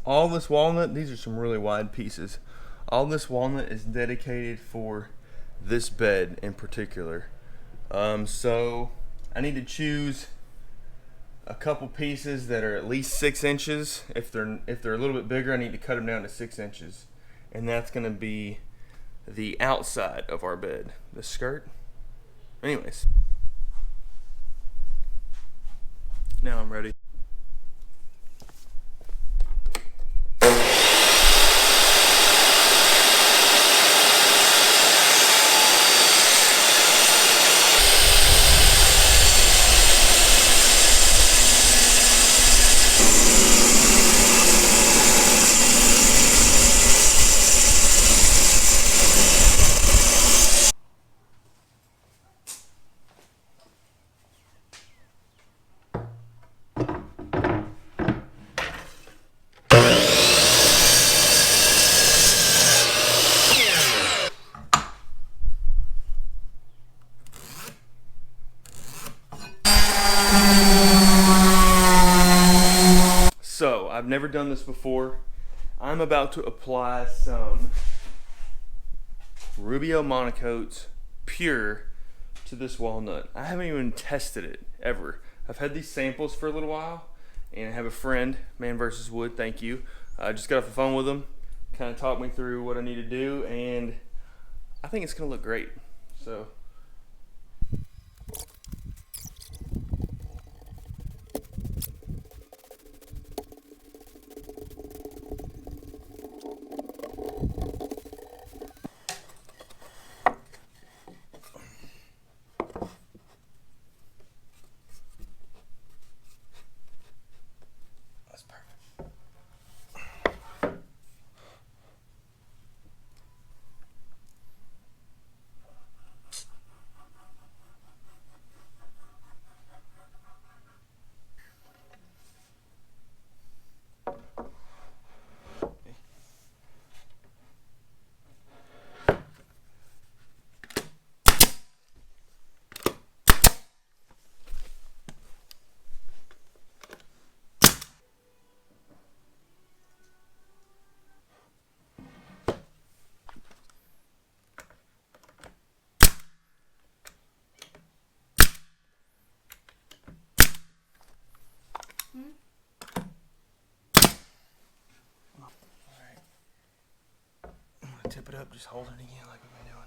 All this walnut, these are some really wide pieces. All this walnut is dedicated for this bed in particular. So I need to choose a couple pieces that are at least 6 inches. If they're a little bit bigger, I need to cut them down to 6 inches, and that's going to be the outside of our bed, the skirt. Anyways, now I'm ready. So, I've never done this before. I'm about to apply some Rubio Monocoats Pure to this walnut. I haven't even tested it ever. I've had these samples for a little while, and I have a friend, Man vs. Wood, thank you. I just got off the phone with him, kind of talked me through what I need to do, and I think it's going to look great. So. Tip it up, just hold it again like we've been doing.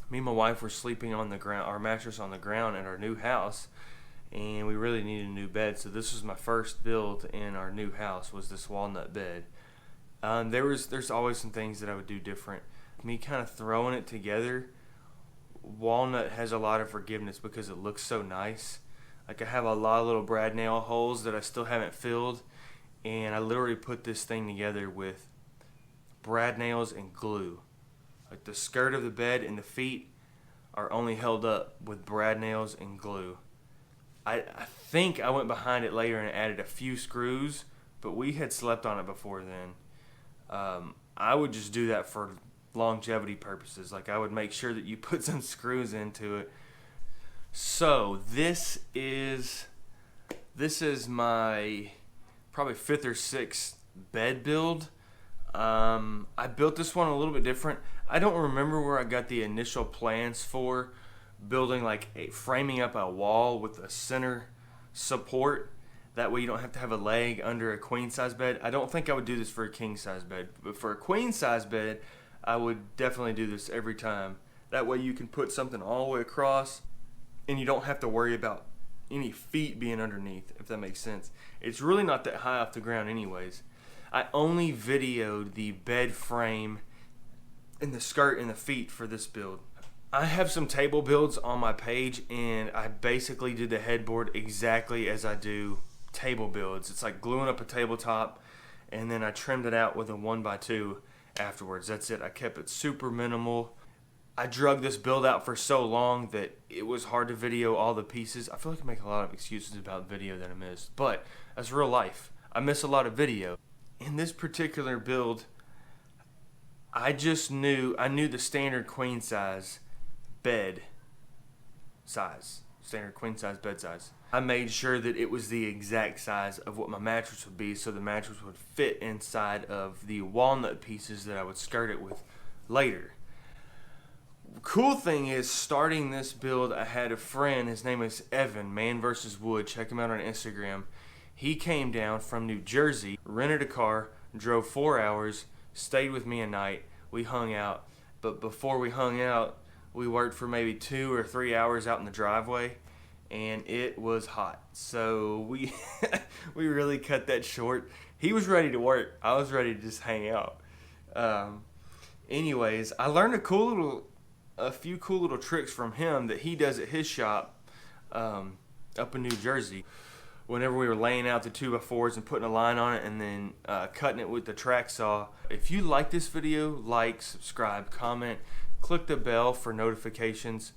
me and my wife were sleeping on the ground, our mattress on the ground at our new house, and we really needed a new bed. So this was my first build in our new house, was this walnut bed. There's always some things that I would do different. Me kind of throwing it together, walnut has a lot of forgiveness because it looks so nice. Like, I have a lot of little brad nail holes that I still haven't filled, and I literally put this thing together with brad nails and glue. Like, the skirt of the bed and the feet are only held up with brad nails and glue. I think I went behind it later and added a few screws, but we had slept on it before then. I would just do that for longevity purposes. Like, I would make sure that you put some screws into it. So this is my probably 5th or 6th bed build. I built this one a little bit different. I don't remember where I got the initial plans for building, like, framing up a wall with a center support. That way you don't have to have a leg under a queen size bed. I don't think I would do this for a king size bed, but for a queen size bed, I would definitely do this every time. That way you can put something all the way across and you don't have to worry about any feet being underneath, if that makes sense. It's really not that high off the ground anyways. I only videoed the bed frame and the skirt and the feet for this build. I have some table builds on my page, and I basically did the headboard exactly as I do table builds. It's like gluing up a tabletop, and then I trimmed it out with a 1x2 afterwards. That's it. I kept it super minimal. I drug this build out for so long that it was hard to video all the pieces. I feel like I make a lot of excuses about video that I missed, but that's real life. I miss a lot of video. In this particular build, I knew the standard queen size bed size, standard queen size bed size. I made sure that it was the exact size of what my mattress would be, so the mattress would fit inside of the walnut pieces that I would skirt it with later. Cool thing is, starting this build, I had a friend, his name is Evan, Man vs. Wood. Check him out on Instagram. He came down from New Jersey, rented a car, drove 4 hours, stayed with me a night. We hung out, but before we hung out, we worked for maybe 2 or 3 hours out in the driveway, and it was hot. So we really cut that short. He was ready to work. I was ready to just hang out. Anyways, I learned a few cool little tricks from him that he does at his shop up in New Jersey. Whenever we were laying out the 2x4s and putting a line on it and then cutting it with the track saw. If you like this video, like, subscribe, comment, click the bell for notifications.